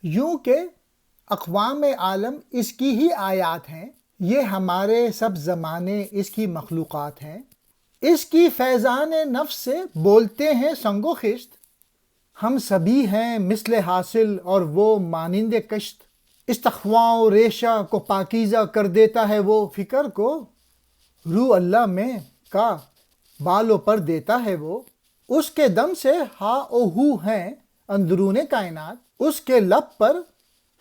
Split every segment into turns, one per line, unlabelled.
یوں کہ اقوام عالم اس کی ہی آیات ہیں، یہ ہمارے سب زمانے اس کی مخلوقات ہیں، اس کی فیضان نفس سے بولتے ہیں سنگ و خشت، ہم سبھی ہیں مثل حاصل اور وہ مانند کشت، استخواں و ریشہ کو پاکیزہ کر دیتا ہے وہ فکر کو، روح اللہ میں کا بالوں پر دیتا ہے وہ، اس کے دم سے ہا و ہو ہیں اندرون کائنات، اس کے لب پر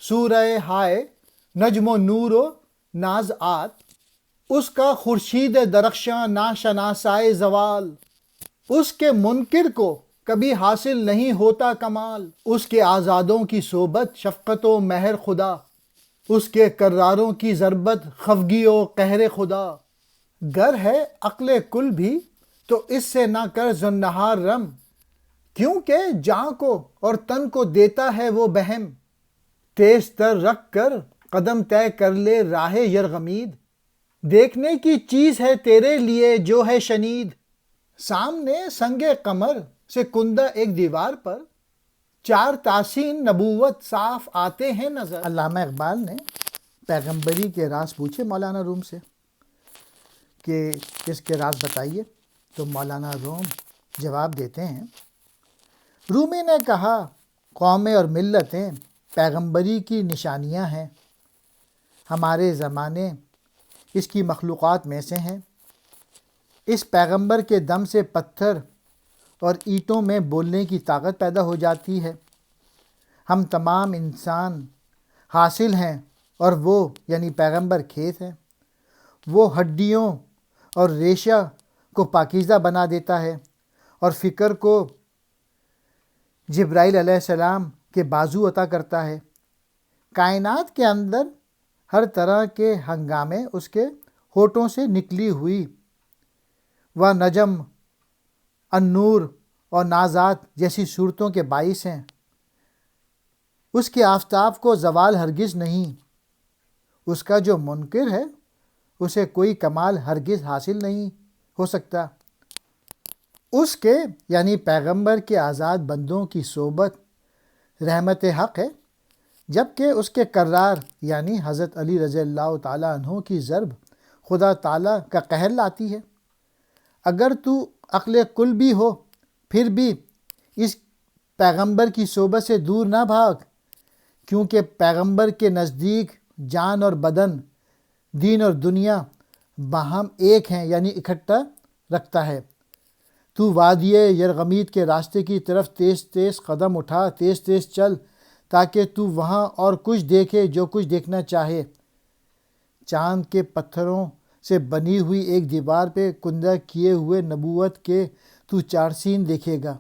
سورہ ہائے نجم و نور و ناز آت، اس کا خورشید درخشاں ناشناسائے زوال، اس کے منکر کو کبھی حاصل نہیں ہوتا کمال، اس کے آزادوں کی صحبت شفقت و مہر خدا، اس کے کراروں کی ضربت خفگی و قہر خدا، گر ہے عقل کل بھی تو اس سے نہ کر زنہار رم، کیونکہ جاں کو اور تن کو دیتا ہے وہ بہم، تیز تر رکھ کر قدم طے کر لے راہ یرغمید، دیکھنے کی چیز ہے تیرے لیے جو ہے شنید، سامنے سنگ قمر سے کندہ ایک دیوار پر چار تحسین نبوت صاف آتے ہیں نظر۔ علامہ اقبال نے پیغمبری کے راز پوچھے مولانا روم سے کہ اس کے راز بتائیے، تو مولانا روم جواب دیتے ہیں، رومی نے کہا قومیں اور ملتیں پیغمبری کی نشانیاں ہیں، ہمارے زمانے اس کی مخلوقات میں سے ہیں، اس پیغمبر کے دم سے پتھر اور اینٹوں میں بولنے کی طاقت پیدا ہو جاتی ہے، ہم تمام انسان حاصل ہیں اور وہ یعنی پیغمبر کھیت ہیں، وہ ہڈیوں اور ریشہ کو پاکیزہ بنا دیتا ہے اور فکر کو جبرائیل علیہ السلام کے بازو عطا کرتا ہے، کائنات کے اندر ہر طرح کے ہنگامے اس کے ہونٹوں سے نکلی ہوئی و نجم النور اور نازات جیسی صورتوں کے باعث ہیں، اس کے آفتاب کو زوال ہرگز نہیں، اس کا جو منکر ہے اسے کوئی کمال ہرگز حاصل نہیں ہو سکتا، اس کے یعنی پیغمبر کے آزاد بندوں کی صحبت رحمت حق ہے، جبکہ اس کے کرار یعنی حضرت علی رضی اللہ تعالیٰ عنہ کی ضرب خدا تعالیٰ کا قہر لاتی ہے، اگر تو عقل کل بھی ہو پھر بھی اس پیغمبر کی صحبت سے دور نہ بھاگ، کیونکہ پیغمبر کے نزدیک جان اور بدن، دین اور دنیا باہم ایک ہیں یعنی اکٹھا رکھتا ہے، تو وادی یرغمید کے راستے کی طرف تیز تیز قدم اٹھا، تیز تیز چل، تاکہ تو وہاں اور کچھ دیکھے جو کچھ دیکھنا چاہے، چاند کے پتھروں سے بنی ہوئی ایک دیوار پہ کندہ کیے ہوئے نبوت کے تو چار سین دیکھے گا۔